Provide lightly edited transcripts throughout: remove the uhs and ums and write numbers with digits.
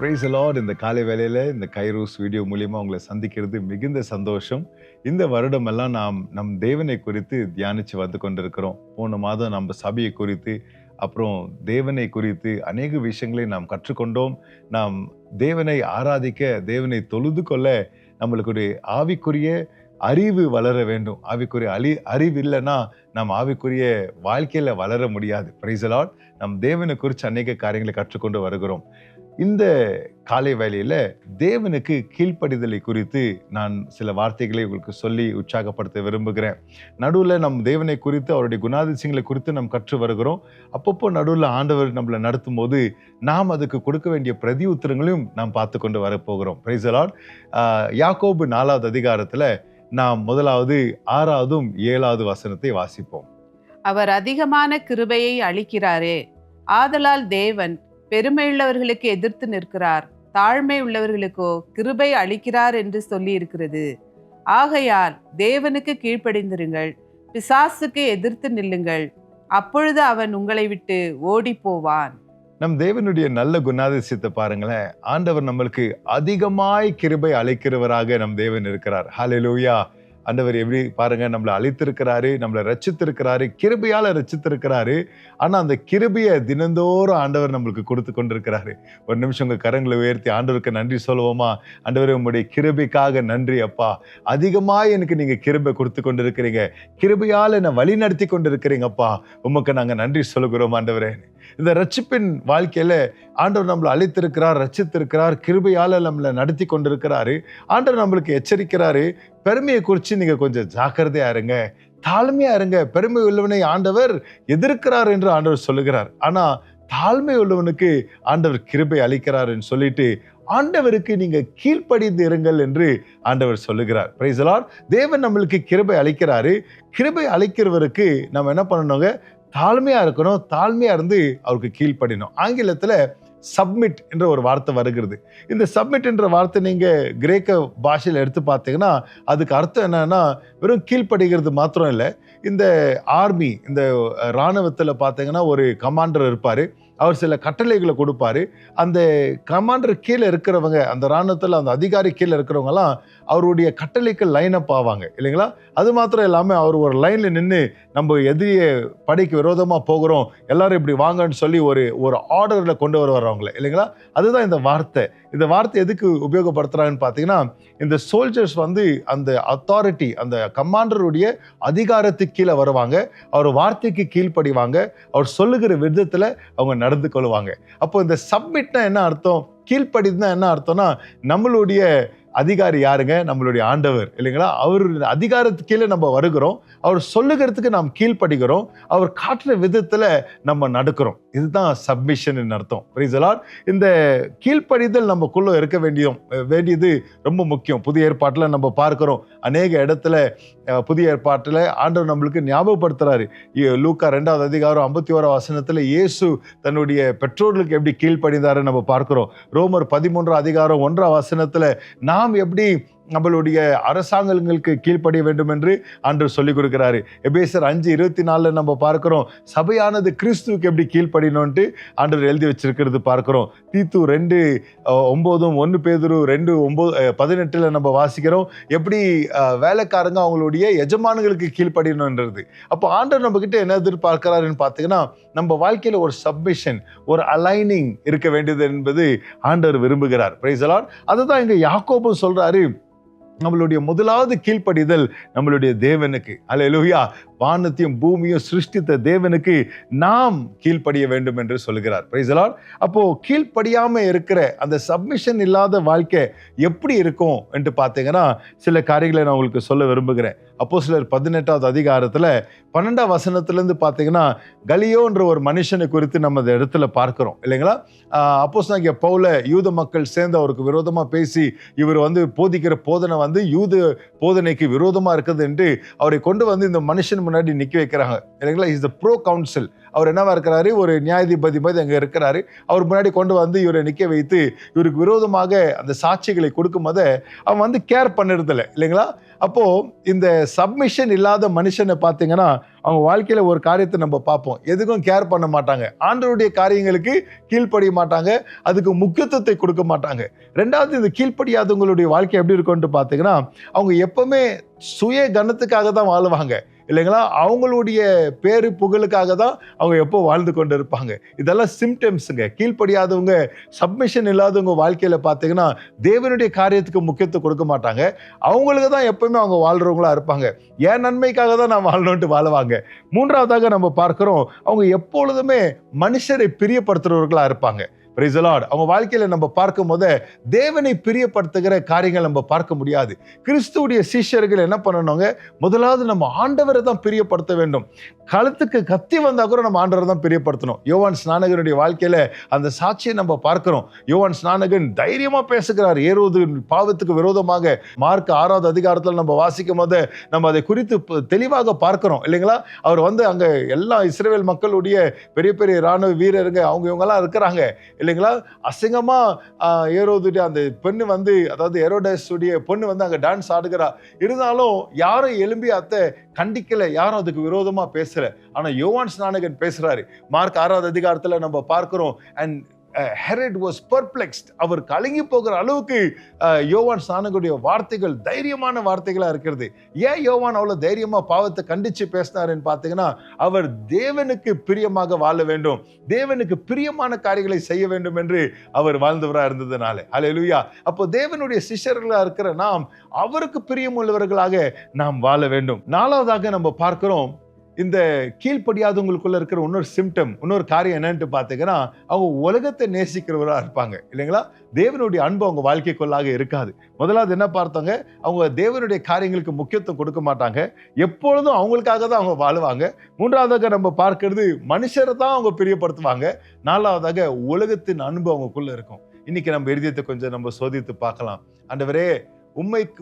Price Lord. இந்த காலை வேளையில இந்த கைரோஸ் வீடியோ மூலியமா உங்களை சந்திக்கிறது மிகுந்த சந்தோஷம். இந்த வருடம் எல்லாம் நாம் நம் தேவனை குறித்து தியானிச்சு வந்து கொண்டிருக்கிறோம். போன மாதம் நம்ம சபையை குறித்து, அப்புறம் தேவனை குறித்து அநேக விஷயங்களை நாம் கற்றுக்கொண்டோம். நாம் தேவனை ஆராதிக்க, தேவனை தொழுது கொள்ள நம்மளுக்கு ஒரு ஆவிக்குரிய அறிவு வளர வேண்டும். ஆவிக்குரிய அறிவு இல்லைன்னா நாம் ஆவிக்குரிய வாழ்க்கையில வளர முடியாது. Praise Lord. நம் தேவனை குறித்து அநேக காரியங்களை கற்றுக்கொண்டு வருகிறோம். இந்த காலை வேளையில தேவனுக்கு கீழ்ப்படிதலை குறித்து நான் சில வார்த்தைகளை உங்களுக்கு சொல்லி உற்சாகப்படுத்த விரும்புகிறேன். நடுவில் நம் தேவனை குறித்து, அவருடைய குணாதிசயங்களை குறித்து நாம் கற்று வருகிறோம். அப்பப்போ நடுவில் ஆண்டவர் நம்மளை நடத்தும் போது நாம் அதுக்கு கொடுக்க வேண்டிய பிரதி உத்தரங்களையும் நாம் பார்த்து கொண்டு வரப்போகிறோம். Praise the Lord. யாக்கோபு 4வது அதிகாரத்துல நாம் 1வது 6வது 7வது வசனத்தை வாசிப்போம். அவர் அதிகமான கிருபையை அளிக்கிறாரே, ஆதலால் தேவன் பெருமையுள்ளவர்களுக்கு எதிர்த்து நிற்கிறார், தாழ்மை உள்ளவர்களுக்கோ கிருபை அளிக்கிறார் என்று சொல்லி இருக்கிறது. ஆகையால் தேவனுக்கு கீழ்ப்படிந்திருங்கள், பிசாசுக்கு எதிர்த்து நில்லுங்கள், அப்பொழுது அவன் உங்களை விட்டு ஓடி போவான். நம் தேவனுடைய நல்ல குணாதிசயத்தை பாருங்களேன். ஆண்டவர் நம்மளுக்கு அதிகமாய் கிருபை அளிக்கிறவராக நம் தேவன் இருக்கிறார். ஹல்லேலூயா. ஆண்டவர் எப்படி பாருங்க, நம்மளை அழித்திருக்கிறாரு, நம்மளை ரட்சித்திருக்கிறாரு, கிருபையால ரட்சித்திருக்கிறாரு. ஆனா அந்த கிருபையை தினந்தோறும் ஆண்டவர் நம்மளுக்கு கொடுத்து கொண்டிருக்கிறாரு. ஒரு நிமிஷம் உங்க கரங்களை உயர்த்தி ஆண்டவருக்கு நன்றி சொல்லுவோமா? ஆண்டவரே, உங்களுடைய கிருபைக்காக நன்றி அப்பா. அதிகமாய் எனக்கு நீங்க கிருபை கொடுத்து கொண்டிருக்கிறீங்க, கிருபையால என்னை வழி நடத்தி கொண்டிருக்கிறீங்கப்பா. உமக்கு நாங்க நன்றி சொல்லுகிறோம் ஆண்டவரே. இந்த ரட்சிப்பின் வாழ்க்கையில ஆண்டவர் நம்மளை அழித்திருக்கிறார், ரட்சித்திருக்கிறார், கிருபையால நம்மளை நடத்தி கொண்டிருக்கிறாரு. ஆண்டவர் நம்மளுக்கு எச்சரிக்கிறாரு, பெருமையை குறித்து நீங்க கொஞ்சம் ஜாக்கிரதையா இருங்க, தாழ்மையா இருங்க. பெருமை உள்ளவனை ஆண்டவர் எதிர்க்கிறார் என்று ஆண்டவர் சொல்லுகிறார். ஆனா தாழ்மை உள்ளவனுக்கு ஆண்டவர் கிருபை அளிக்கிறார் என்று சொல்லிட்டு ஆண்டவருக்கு நீங்க கீழ்ப்படிந்து இருங்கள் என்று ஆண்டவர் சொல்லுகிறார். Praise the Lord. தேவன் நம்மளுக்கு கிருபை அளிக்கிறாரு. கிருபை அளிக்கிறவருக்கு நம்ம என்ன பண்ணணுங்க? தாழ்மையா இருக்கணும். தாழ்மையா இருந்து அவருக்கு கீழ்ப்படினோம். ஆங்கிலத்துல சப்மிட் என்ற ஒரு வார்த்தை வருகிறது. இந்த சப்மிட் என்ற வார்த்தை நீங்க கிரேக்க பாஷையில் எடுத்து பார்த்தீங்கன்னா அதுக்கு அர்த்தம் என்னன்னா வெறும் கீழ்ப்படுகிறது மாத்திரம் இல்லை. இந்த ஆர்மி, இந்த இராணுவத்தில் பார்த்தீங்கன்னா ஒரு கமாண்டர் இருப்பாரு. அவர் சில கட்டளைகளை கொடுப்பாரு. அந்த கமாண்டர் கீழே இருக்கிறவங்க, அந்த இராணுவத்தில் அந்த அதிகாரி கீழே இருக்கிறவங்கலாம் அவருடைய கட்டளைக்கு லைன் அப் ஆவாங்க இல்லைங்களா? அது மாத்திரம் இல்லாமல் அவர் ஒரு லைன்ல நின்று நம்ம எதிரிய படைக்கு விரோதமாக போகிறோம், எல்லாரும் இப்படி வாங்கன்னு சொல்லி ஒரு ஆர்டரில் கொண்டு வருவாங்களே இல்லைங்களா? அதுதான் இந்த வார்த்தை. இந்த வார்த்தை எதுக்கு உபயோகப்படுத்துறாங்கன்னு பார்த்தீங்கன்னா, இந்த சோல்ஜர்ஸ் வந்து அந்த அத்தாரிட்டி, அந்த கமாண்டருடைய அதிகாரத்துக்கு கீழே வருவாங்க, அவர் வார்த்தைக்கு கீழ்ப்படிவாங்க, அவர் சொல்லுகிற விதத்தில் அவங்க நடந்து கொள்வாங்க. அப்போ இந்த சப்மிட்னா என்ன அர்த்தம்? கீழ்ப்படினா என்ன அர்த்தம்னா, நம்மளுடைய அதிகாரி யாருங்க? நம்மளுடைய ஆண்டவர் இல்லைங்களா? அவர் அதிகாரத்துக்கு கீழே நம்ம வருகிறோம், அவர் சொல்லுகிறதுக்கு நாம் கீழ்ப்படுகிறோம், அவர் காட்டுற விதத்துல நம்ம நடக்கிறோம். இதுதான் சப்மிஷன் அர்த்தம். Praise the Lord. இந்த கீழ்ப்படிதல் நமக்குள்ள இருக்க வேண்டியது ரொம்ப முக்கியம். புதிய ஏற்பாட்டில் நம்ம பார்க்கிறோம், அநேக இடத்துல புதிய ஏற்பாட்டில் ஆண்டவர் நம்மளுக்கு ஞாபகப்படுத்துறாரு. லூக்கா 2வது அதிகாரம் 51வது வசனத்துல இயேசு தன்னுடைய பெற்றோர்களுக்கு எப்படி கீழ்ப்படிந்தாரு நம்ம பார்க்கிறோம். ரோமர் 13வது அதிகாரம் 1வது வசனத்துல நாம் எப்படி நம்மளுடைய அரசாங்கங்களுக்கு கீழ்ப்படிய வேண்டும் என்று ஆண்டவர் சொல்லிக் கொடுக்கிறாரு. எபேசியர் 5:24 நம்ம பார்க்கிறோம், சபையானது கிறிஸ்துவுக்கு எப்படி கீழ்ப்படியணும்ட்டு ஆண்டவர் எழுதி வச்சிருக்கிறது பார்க்கிறோம். தீத்து 2:9, 1 பேதுரு 2:18 நம்ம வாசிக்கிறோம், எப்படி வேலைக்காரங்க அவங்களுடைய எஜமானங்களுக்கு கீழ்ப்படியணும்ன்றது. அப்போ ஆண்டவர் நம்ம கிட்ட என்ன எதிர்பார்க்கிறாருன்னு பார்த்தீங்கன்னா, நம்ம வாழ்க்கையில ஒரு சப்மிஷன், ஒரு அலைனிங் இருக்க வேண்டியது என்பது ஆண்டவர் விரும்புகிறார். Praise the Lord. அதுதான் இங்க யாக்கோபு சொல்றாரு, நம்மளுடைய முதலாவது கீழ்ப்படிதல் நம்மளுடைய தேவனுக்கு. அல்லேலூயா. வானத்தையும் பூமியும் சிருஷ்டித்த தேவனுக்கு நாம் கீழ்ப்படிய வேண்டும் என்று சொல்கிறார். Praise the Lord. அப்போ கீழ்ப்படியாம இருக்கிற அந்த சப்மிஷன் இல்லாத வாழ்க்கை எப்படி இருக்கும் என்று பார்த்தீங்கன்னா, சில காரியங்களை நான் உங்களுக்கு சொல்ல விரும்புகிறேன். அப்போஸ்தலர் 18வது அதிகாரத்துல 12வது வசனத்திலிருந்து பார்த்தீங்கன்னா, கலியோன்ற ஒரு மனுஷனை குறித்து நம்ம அந்த இடத்துல பார்க்கிறோம் இல்லைங்களா? அப்போஸ்தலனாகிய பவுல யூத மக்கள் சேர்ந்து அவருக்கு விரோதமா பேசி, இவர் வந்து போதிக்கிற போதனை வந்து யூத போதனைக்கு விரோதமா இருக்குது என்று அவரை கொண்டு வந்து இந்த மனுஷன் முன்னாடி நிக்க வைக்கிறாங்க இல்லைங்களா? Is the proconsul. அவர் என்னவா இருக்கிறாரு? ஒரு நியாயாதிபதி மாதிரி அங்க இருக்கிறாரு. அவர் முன்னாடி கொண்டு வந்து இவரை நிக்க வைத்து இவருக்கு விரோதமாக அந்த சாட்சிகளை கொடுக்கும் போது அவன் வந்து கேர் பண்ணுறதில்ல இல்லைங்களா? அப்போ இந்த சப்மிஷன் இல்லாத மனுஷனை பார்த்தீங்கன்னா அவங்க வாழ்க்கையில ஒரு காரியத்தை நம்ம பார்ப்போம், எதுக்கும் கேர் பண்ண மாட்டாங்க, ஆண்டவருடைய காரியங்களுக்கு கீழ்ப்படிய மாட்டாங்க, அதுக்கு முக்கியத்துவத்தை கொடுக்க மாட்டாங்க. ரெண்டாவது, இந்த கீழ்ப்படியாதவங்களுடைய வாழ்க்கை எப்படி இருக்கும்னு பார்த்தீங்கன்னா, அவங்க எப்பவுமே சுய கனத்துக்காக தான் வாழுவாங்க இல்லைங்களா, அவங்களுடைய பேரு புகழுக்காக தான் அவங்க எப்போ வாழ்ந்து கொண்டு இருப்பாங்க. இதெல்லாம் சிம்டம்ஸுங்க. கீழ்ப்படியாதவங்க, சப்மிஷன் இல்லாதவங்க வாழ்க்கையில பார்த்தீங்கன்னா தேவனுடைய காரியத்துக்கு முக்கியத்துவம் கொடுக்க மாட்டாங்க, அவங்களுக்கு தான் எப்பவுமே அவங்க வாழ்றவங்களா இருப்பாங்க, என் நன்மைக்காக தான் நான் வாழணும்ட்டு வாழுவாங்க. மூன்றாவதாக நம்ம பார்க்கிறோம், அவங்க எப்பொழுதுமே மனுஷரை பிரியப்படுத்துறவர்களா இருப்பாங்க. Praise the Lord. அவங்க வாழ்க்கையில நம்ம பார்க்கும் போது தேவனை பிரியப்படுத்துகிற காரியங்கள் நம்ம பார்க்க முடியாது. கிறிஸ்துவுடைய சீஷர்கள் என்ன பண்ணணுங்க, முதலாவது நம்ம ஆண்டவரை தான் பிரியப்படுத்த வேண்டும். களத்துக்கு கத்தி வந்தா கூட நம்ம ஆண்டவரை தான் பிரியப்படுத்தணும். யோவான் ஸ்நானகனுடைய வாழ்க்கையில அந்த சாட்சியை நம்ம பார்க்கிறோம். யோவான் ஸ்நானகன் தைரியமா பேசுகிறார் ஏரோது பாவத்துக்கு விரோதமாக. மார்க் 6வது அதிகாரத்தில் நம்ம வாசிக்கும் போது நம்ம அதை குறித்து தெளிவாக பார்க்கிறோம் இல்லைங்களா. அவர் வந்து அங்க எல்லா இஸ்ரவேல் மக்களுடைய பெரிய பெரிய இராணுவ வீரருங்க அவங்க இவங்கெல்லாம் இருக்கிறாங்க இல்லைங்களா. அசிங்கமா ஏரோதுடைய அந்த பெண்ணு வந்து, அதாவது ஹெரோடேசுடைய பொண்ணு வந்து அங்க டான்ஸ் ஆடுகிறா. இருந்தாலும் யாரும் எழும்பி அத்தை கண்டிக்கல, யாரும் அதுக்கு விரோதமா பேசல. ஆனா யோவான் ஸ்நானகன் பேசுறாரு. மார்க் 6வது அதிகாரத்துல நம்ம பார்க்கிறோம். And Herod was perplexed. அவர் கலங்கி போகிற அளவுக்கு யோவான் ஸ்நானகனுடைய வார்த்தைகள் தைரியமான வார்த்தைகளா இருக்கிறது. ஏன் யோவான் அவ்வளவு தைரியமா பாவத்தை கண்டிச்சு பேசினாருன்னு பார்த்தீங்கன்னா, அவர் தேவனுக்கு பிரியமாக வாழ வேண்டும், தேவனுக்கு பிரியமான காரியங்களை செய்ய வேண்டும் என்று அவர் வாழ்ந்தவரா இருந்ததுனால. ஹல்லேலூயா. அப்போ தேவனுடைய சிஷ்யர்களா இருக்கிற நாம் அவருக்கு பிரியமுள்ளவர்களாக நாம் வாழ வேண்டும். நாலாவதாக நம்ம பார்க்கிறோம், இந்த கீழ்ப்படியாதவங்களுக்குள்ள இருக்கிற இன்னொரு சிம்டம், இன்னொரு காரியம் என்னன்னு பார்த்தீங்கன்னா, அவங்க உலகத்தை நேசிக்கிறவரா இருப்பாங்க இல்லைங்களா. தேவனுடைய அன்பு அவங்க வாழ்க்கைக்குள்ளாக இருக்காது. முதலாவது என்ன பார்த்தாங்க, அவங்க தேவனுடைய காரியங்களுக்கு முக்கியத்துவம் கொடுக்க மாட்டாங்க, எப்பொழுதும் அவங்களுக்காக தான் அவங்க வாழுவாங்க. மூன்றாவதாக நம்ம பார்க்கிறது, மனுஷரை தான் அவங்க பிரியப்படுத்துவாங்க. நாலாவதாக உலகத்தின் அன்பு அவங்களுக்குள்ள இருக்கும். இன்னைக்கு நம்ம இருதயத்தை கொஞ்சம் நம்ம சோதித்து பார்க்கலாம். ஆண்டவரே,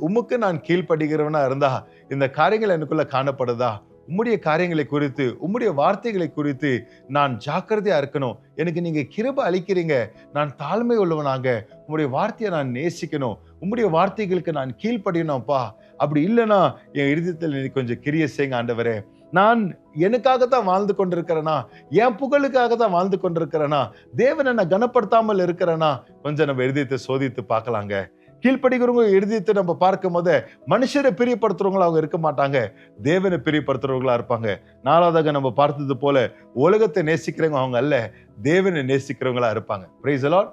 உமக்கு நான் கீழ்ப்படுகிறவனா இருந்தா இந்த காரியங்கள் எனக்குள்ள காணப்படுதா? உம்முடைய காரியங்களை குறித்து, உம்முடைய வார்த்தைகளை குறித்து நான் ஜாக்கிரதையா இருக்கணும். எனக்கு நீங்க கிருபை அளிக்கிறீங்க, நான் தாழ்மை உள்ளவனாக உம்முடைய வார்த்தையை நான் நேசிக்கணும், உம்முடைய வார்த்தைகளுக்கு நான் கீழ்ப்படியணும்ப்பா. அப்படி இல்லைன்னா என் இருதயத்தில் நீ கொஞ்சம் கிரியை செய்யுங்க ஆண்டவரே. நான் எனக்காகத்தான் வாழ்ந்து கொண்டிருக்கிறேனா, என் புகழுக்காக தான் வாழ்ந்து கொண்டிருக்கிறேனா, தேவனை நான் கனப்படுத்தாமல் இருக்கிறேனா? கொஞ்சம் நம்ம இருதயத்தை சோதித்து பார்க்கலாங்க. கீழ்ப்படுகிறவங்க இருதயத்தை நம்ம பார்க்கும் போது மனுஷரை பிரியப்படுத்துறவங்களா அவங்க இருக்க மாட்டாங்க, தேவனை பிரியப்படுத்துறவங்களா இருப்பாங்க. நாலாவதாக நம்ம பார்த்தது போல உலகத்தை நேசிக்கிறவங்க அவங்க அல்ல, தேவனை நேசிக்கிறவங்களா இருப்பாங்க. Praise the Lord.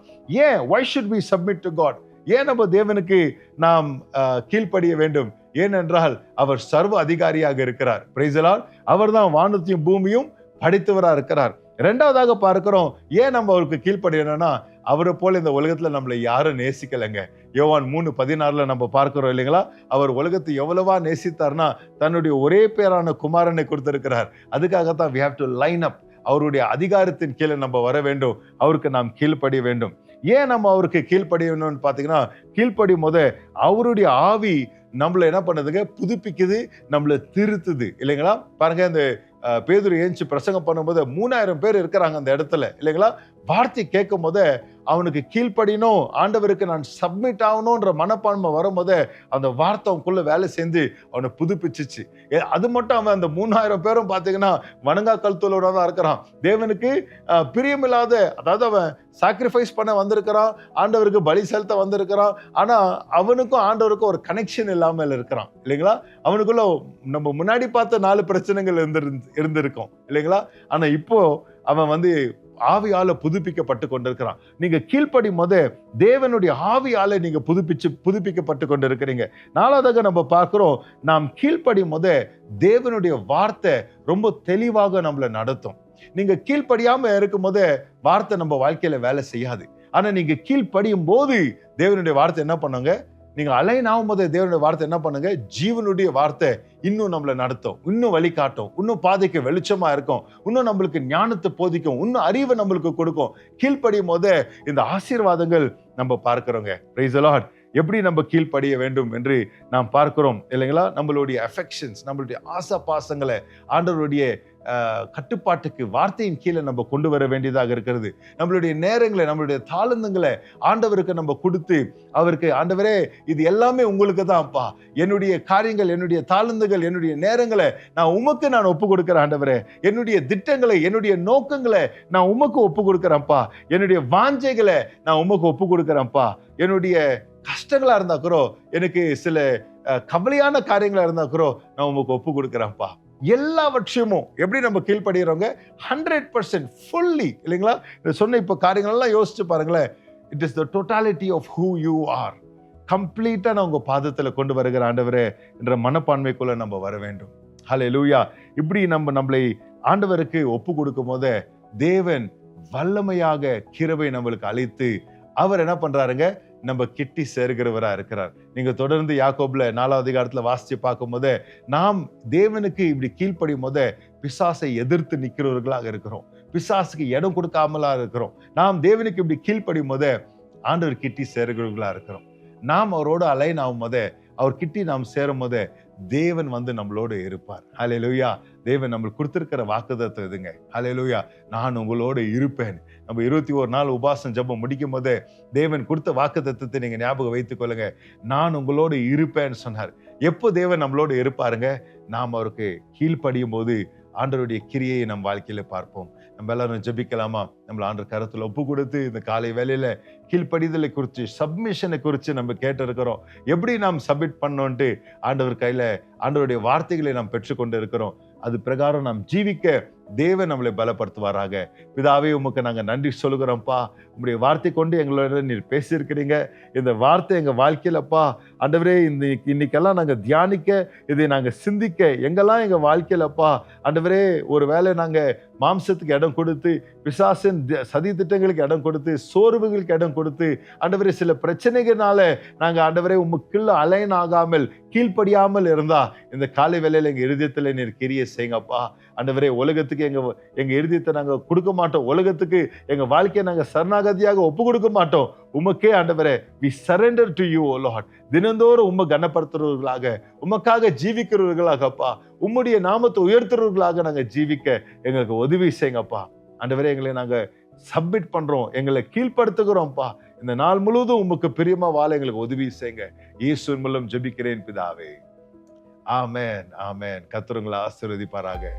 ஏன் why should we submit to God? ஏன் நம்ம தேவனுக்கு நாம் கீழ்ப்படிய வேண்டும்? ஏனென்றால் அவர் சர்வ அதிகாரியாக இருக்கிறார். Praise the Lord. அவர் தான் வானத்தையும் பூமியும் படைத்தவரா இருக்கிறார். ரெண்டாவதாக பார்க்கிறோம், ஏன் நம்ம அவருக்கு கீழ்ப்படியணும்னா, அவரை போல இந்த உலகத்துல நம்மளை யாரும் நேசிக்கலைங்க. யோவான் 3:16 நம்ம பார்க்கிறோம் இல்லைங்களா. அவர் உலகத்தை எவ்வளவா நேசித்தார்னா தன்னுடைய ஒரே பேரான குமாரனை கொடுத்திருக்கிறார். அதுக்காகத்தான் we have to line up. அவருடைய அதிகாரத்தின் கீழே நம்ம வர வேண்டும், அவருக்கு நாம் கீழ்ப்படிய வேண்டும். ஏன் நம்ம அவருக்கு கீழ்ப்படியணும்னு பார்த்தீங்கன்னா, கீழ்ப்படியும் போது அவருடைய ஆவி நம்மளை என்ன பண்ணுதுங்க, புதுப்பிக்குது, நம்மளை திருத்துது இல்லைங்களா. பாருங்க, இந்த பேதுரு ஏஞ்சி பிரசங்கம் பண்ணும்போது 3000 பேர் இருக்கிறாங்க அந்த இடத்துல இல்லைங்களா. வார்த்தை கேட்கும் போது அவனுக்கு கீழ்ப்படியணும், ஆண்டவருக்கு நான் சப்மிட் ஆகணும்ன்ற மனப்பான்மை வரும்போது அந்த வார்த்தை அவனுக்குள்ள வேலை செஞ்சு அவனை புதுப்பிச்சிச்சு. அது மட்டும் அவன் அந்த 3000 பேரும் பார்த்தீங்கன்னா வணங்கா கழுத்தோட தான் இருக்கிறான். தேவனுக்கு பிரியமில்லாத, அதாவது அவன் சாக்ரிஃபைஸ் பண்ண வந்திருக்கிறான், ஆண்டவருக்கு பலி செலுத்த வந்திருக்கிறான், ஆனா அவனுக்கும் ஆண்டவருக்கும் ஒரு கனெக்ஷன் இல்லாமல் இருக்கிறான் இல்லைங்களா. அவனுக்குள்ள நம்ம முன்னாடி பார்த்த 4 பிரச்சனைகள் இருந்திருக்கும் இல்லைங்களா. ஆனா இப்போ அவன் வந்து ஆவியால புதுப்பிக்கப்பட்டு கொண்டிருக்கிறான். நீங்க கீழ்ப்படி தேவனுடைய ஆவியால நீங்க புதுப்பிக்கப்பட்டு கொண்டிருக்கிறீங்க. நாலாவதாக நம்ம பார்க்கிறோம், நாம் கீழ்ப்படி தேவனுடைய வார்த்தை ரொம்ப தெளிவாக நம்மளை நடத்தும். நீங்க கீழ்ப்படியாம இருக்கும் வார்த்தை நம்ம வாழ்க்கையில வேலை செய்யாது. ஆனா நீங்க கீழ்ப்படியும் போது தேவனுடைய வார்த்தை என்ன பண்ணுங்க, நீங்க அலைன் ஆகும் தேவனுடைய வார்த்தை என்ன பண்ணுங்க, ஜீவனுடைய வார்த்தை இன்னும் நம்மளை நடத்தும், இன்னும் வழிகாட்டும், இன்னும் பாதைக்கு வெளிச்சமா இருக்கும், இன்னும் நம்மளுக்கு ஞானத்தை போதிக்கும், இன்னும் அறிவை நம்மளுக்கு கொடுக்கும். கீழ்ப்படியும் இந்த ஆசீர்வாதங்கள் நம்ம பார்க்கிறோங்க. Praise the Lord. எப்படி நம்ம கீழ்ப்படிய வேண்டும் என்று நாம் பார்க்கிறோம் இல்லைங்களா? நம்மளுடைய அஃபெக்ஷன்ஸ், நம்மளுடைய ஆசை பாசங்களை ஆண்டவருடைய கட்டுப்பாட்டுக்கு, வார்த்தையின் கீழே நம்ம கொண்டு வர வேண்டியதாக இருக்கிறது. நம்மளுடைய நேரங்களை, நம்மளுடைய தாளந்துங்களை ஆண்டவருக்கு நம்ம கொடுத்து, அவருக்கு, ஆண்டவரே இது எல்லாமே உங்களுக்கு தான்ப்பா, என்னுடைய காரியங்கள், என்னுடைய தாளந்துகள், என்னுடைய நேரங்களை நான் ஒப்பு கொடுக்கிறேன் ஆண்டவரே, என்னுடைய திட்டங்களை, என்னுடைய நோக்கங்களை நான் உமக்கு ஒப்பு கொடுக்கிறேன்ப்பா, என்னுடைய வாஞ்சைகளை நான் உமக்கு ஒப்பு கொடுக்கிறேன்ப்பா, என்னுடைய கஷ்டங்களா இருந்தா கூட, எனக்கு சில கவலையான காரியங்களா இருந்தா கூட நான் உமக்கு ஒப்பு கொடுக்கிறேன்ப்பா. எல்லாவற்றையும் எப்படி நம்ம கீழ்ப்படுகிறவங்க 100% ஃபுல்லி இல்லைங்களா? சொன்ன இப்ப காரியங்கள்லாம் யோசிச்சு பாருங்களேன். It is the totality of who you are. கம்ப்ளீட்டா நான் உங்க பாதத்துல கொண்டு வருகிற ஆண்டவரே என்ற மனப்பான்மைக்குள்ள நம்ம வர வேண்டும். ஹல்லேலூயா. இப்படி நம்மளை ஆண்டவருக்கு ஒப்பு கொடுக்கும் போது தேவன் வல்லமையாக கிருபை நம்மளுக்கு அளித்து அவர் என்ன பண்றாருங்க, நம்ம கிட்டி சேர்கிறவரா இருக்கிறார். நீங்க தொடர்ந்து யாக்கோபுல 4வது அதிகாரத்துல வாசிச்சு பார்க்கும் போது, நாம் தேவனுக்கு இப்படி கீழ்ப்படியும் போது பிசாசை எதிர்த்து நிற்கிறவர்களாக இருக்கிறோம், பிசாசுக்கு இடம் கொடுக்காமலா இருக்கிறோம். நாம் தேவனுக்கு இப்படி கீழ்ப்படியும் போது ஆண்டவர் கிட்டி சேர்கிறவர்களா இருக்கிறோம். நாம் அவரோட அலைன் ஆகும் போது, அவர் கிட்டி நாம் சேரும் போது தேவன் நம்மளோடு இருப்பார். ஹல்லேலூயா. தேவன் நம்மளுக்கு கொடுத்திருக்கிற வாக்குத்தத்தம் இதுங்க. ஹல்லேலூயா. நான் உங்களோடு இருப்பேன். நம்ம 21 நாள் உபாசம் ஜெபம் முடிக்கும் போது தேவன் கொடுத்த வாக்குத்தத்தத்தை நீங்க ஞாபகம் வைத்துக் கொள்ளுங்க. நான் உங்களோடு இருப்பேன்னு சொன்னார். எப்போ தேவன் நம்மளோடு இருப்பாருங்க? நாம் அவருக்கு கீழ்ப்படியும் போது ஆண்டவருடைய கிரியையை நம் வாழ்க்கையில பார்ப்போம். நம்ம எல்லாரும் ஜெபிக்கலாமா? நம்மள ஆண்டவர் கருத்துல ஒப்பு கொடுத்து இந்த காலை வேளையில கீழ்ப்படிதலை குறித்து, சப்மிஷனை குறித்து நம்ம கேட்டு இருக்கிறோம். எப்படி நாம் சப்மிட் பண்ணோன்ட்டு ஆண்டவர் கையில ஆண்டவருடைய வார்த்தைகளை நாம் பெற்றுக்கொண்டு இருக்கிறோம். அது பிரகாரம் நாம் ஜீவிக்க தேவன் நம்மளை பலப்படுத்துவாராக. பிதாவே, உமக்கு நாங்க நன்றி சொல்லுகிறோம்ப்பா. உங்களுடைய வார்த்தை கொண்டு எங்களோட நீர் பேசியிருக்கிறீங்க. இந்த வார்த்தை எங்க வாழ்க்கையிலப்பா ஆண்டவரே, இன்னைக்கெல்லாம் நாங்க தியானிக்க, இதை நாங்க சிந்திக்க, எங்கெல்லாம் எங்க வாழ்க்கையிலப்பா ஆண்டவரே ஒருவேளை நாங்க மாம்சத்துக்கு இடம் கொடுத்து, பிசாசின் சதி திட்டங்களுக்கு இடம் கொடுத்து, சோர்வுகளுக்கு இடம் கொடுத்து, ஆண்டவரே சில பிரச்சனைகள்னால நாங்க ஆண்டவரே உமக்குள்ள அலைன் ஆகாமல், கீழ்ப்படியாமல் இருந்தா இந்த காலை வேளையில எங்க இருதயத்துல நீர் கிரியை செய்யுங்கப்பா. ஆண்டவரே, உலகத்துக்கு எங்க இருதயத்தை நாங்க கொடுக்க மாட்டோம், உலகத்துக்கு எங்க வாழ்க்கையை நாங்க சரணாகதியாக ஒப்பு கொடுக்க மாட்டோம். உமக்கே ஆண்டவரே, we surrender to you, O Lord. தினந்தோறும் உம்மை கனப்படுத்துறவர்களாக, உமக்காக ஜீவிக்கிறவர்களாகப்பா, உம்முடைய நாமத்தை உயர்த்துறவர்களாக நாங்க ஜீவிக்க எங்களுக்கு உதவி செய்யுங்கப்பா. ஆண்டவரே, எங்களை நாங்க சப்மிட் பண்றோம், எங்களை கீழ்ப்படுத்துகிறோம்ப்பா. இந்த நாள் முழுவதும் உமக்கு பிரியமா வாழ எங்களுக்கு உதவி செய்யுங்க. இயேசுவின் மூலம் ஜெபிக்கிறேன் பிதாவே. ஆமென், ஆமென். கர்த்தர் உங்களை ஆசீர்வதிப்பாராக.